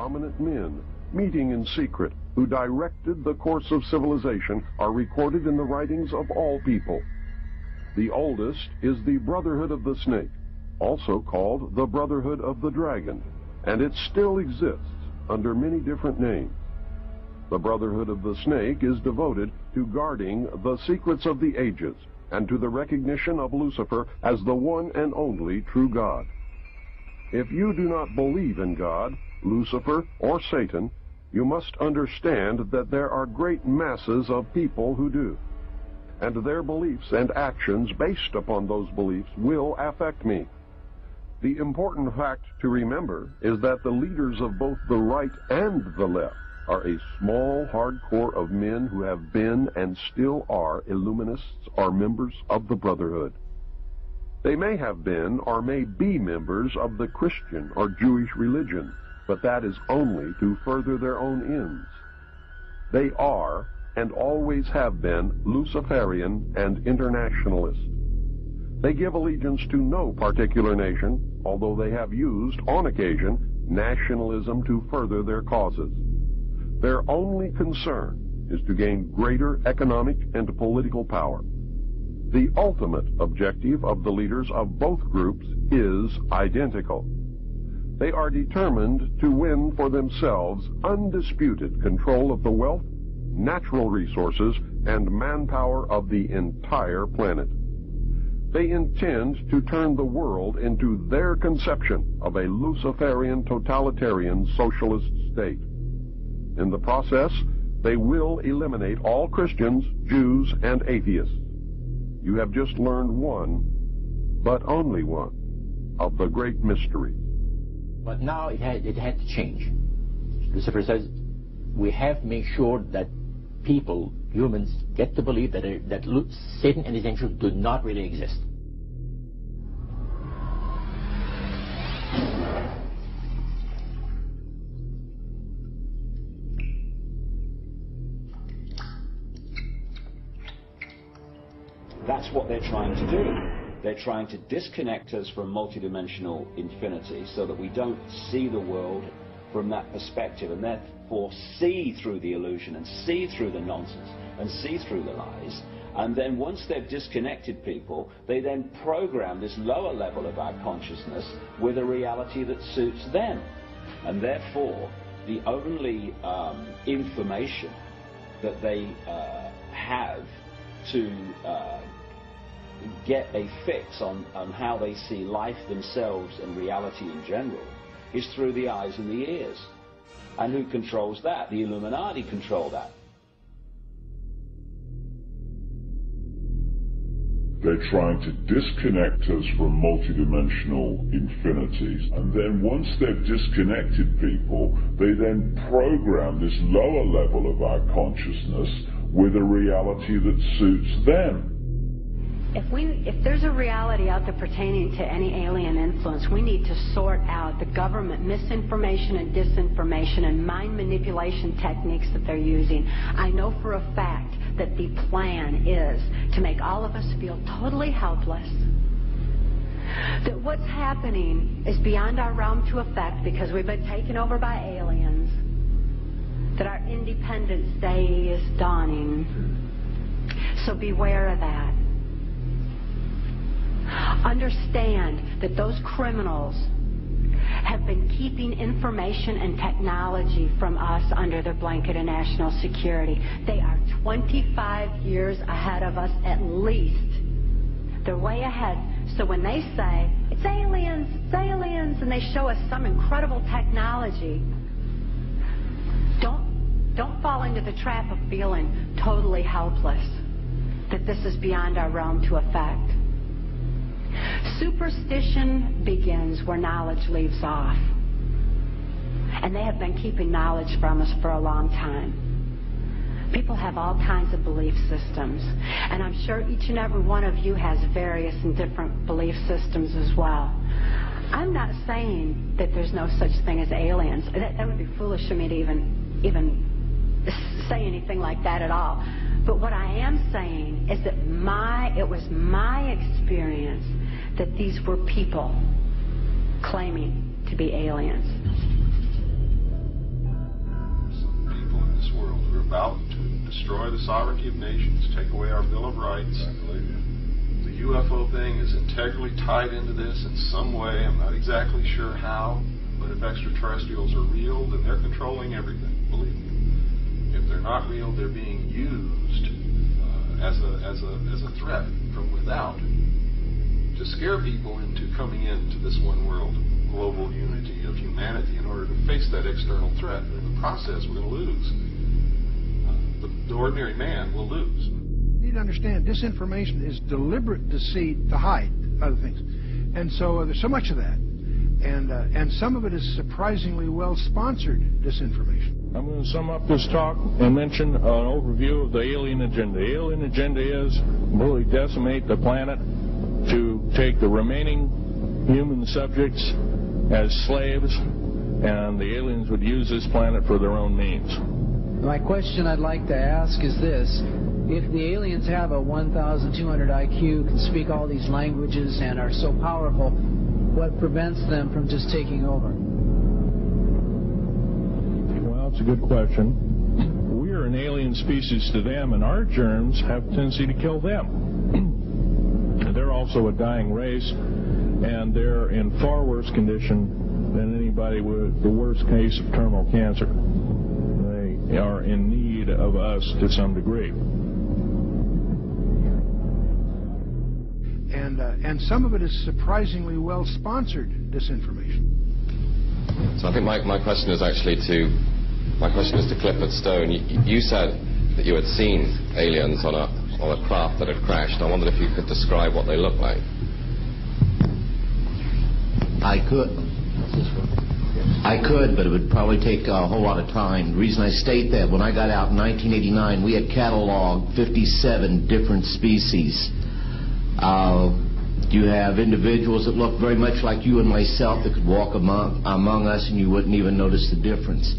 prominent men, meeting in secret, who directed the course of civilization, are recorded in the writings of all people. The oldest is the Brotherhood of the Snake, also called the Brotherhood of the Dragon, and it still exists under many different names. The Brotherhood of the Snake is devoted to guarding the secrets of the ages and to the recognition of Lucifer as the one and only true God. If you do not believe in God, Lucifer, or Satan, you must understand that there are great masses of people who do, and their beliefs and actions based upon those beliefs will affect me. The important fact to remember is that the leaders of both the right and the left are a small, hard core of men who have been and still are Illuminists or members of the Brotherhood. They may have been or may be members of the Christian or Jewish religion, but that is only to further their own ends. They are and always have been Luciferian and internationalist. They give allegiance to no particular nation, although they have used, on occasion, nationalism to further their causes. Their only concern is to gain greater economic and political power. The ultimate objective of the leaders of both groups is identical. They are determined to win for themselves undisputed control of the wealth, natural resources, and manpower of the entire planet. They intend to turn the world into their conception of a Luciferian totalitarian socialist state. In the process, they will eliminate all Christians, Jews, and atheists. You have just learned one, but only one, of the great mysteries. But now it had to change. Lucifer says we have to make sure that people, humans, get to believe that Satan and his angels do not really exist. That's what they're trying to do. They're trying to disconnect us from multidimensional infinity so that we don't see the world from that perspective and therefore see through the illusion and see through the nonsense and see through the lies. And then once they've disconnected people, they then program this lower level of our consciousness with a reality that suits them. And therefore, the only information that they have to get a fix on how they see life themselves and reality in general is through the eyes and the ears. And who controls that? The Illuminati control that. They're trying to disconnect us from multidimensional infinities, and then once they've disconnected people, they then program this lower level of our consciousness with a reality that suits them. If there's a reality out there pertaining to any alien influence, we need to sort out the government misinformation and disinformation and mind manipulation techniques that they're using. I know for a fact that the plan is to make all of us feel totally helpless, that what's happening is beyond our realm to affect because we've been taken over by aliens, that our Independence Day is dawning. So beware of that. Understand that those criminals have been keeping information and technology from us under their blanket of national security. They are 25 years ahead of us at least. They're way ahead. So when they say, it's aliens, and they show us some incredible technology, don't fall into the trap of feeling totally helpless, that this is beyond our realm to affect. Superstition begins where knowledge leaves off. And they have been keeping knowledge from us for a long time. People have all kinds of belief systems. And I'm sure each and every one of you has various and different belief systems as well. I'm not saying that there's no such thing as aliens. That would be foolish of me to even say anything like that at all. But what I am saying is that it was my experience that these were people claiming to be aliens. about to destroy the sovereignty of nations, take away our Bill of Rights. The UFO thing is integrally tied into this in some way. I'm not exactly sure how, but if extraterrestrials are real, then they're controlling everything, believe me. If they're not real, they're being used as a threat from without to scare people into coming into this one world global unity of humanity in order to face that external threat. And in the process, we're going to lose. The ordinary man will lose. You need to understand, disinformation is deliberate deceit to hide other things. And so there's so much of that. And some of it is surprisingly well-sponsored disinformation. I'm going to sum up this talk and mention an overview of the alien agenda. The alien agenda is really decimate the planet to take the remaining human subjects as slaves, and the aliens would use this planet for their own means. My question I'd like to ask is this. If the aliens have a 1,200 IQ, can speak all these languages, and are so powerful, what prevents them from just taking over? Well, it's a good question. We're an alien species to them, and our germs have a tendency to kill them. They're also a dying race, and they're in far worse condition than anybody with the worst case of terminal cancer. They are in need of us to some degree. And some of it is surprisingly well-sponsored disinformation. So I think my question is actually to Clifford Stone. You said that you had seen aliens on a craft that had crashed. I wondered if you could describe what they looked like. I could, but it would probably take a whole lot of time. The reason I state that, when I got out in 1989, we had cataloged 57 different species. You have individuals that look very much like you and myself that could walk among us and you wouldn't even notice the difference.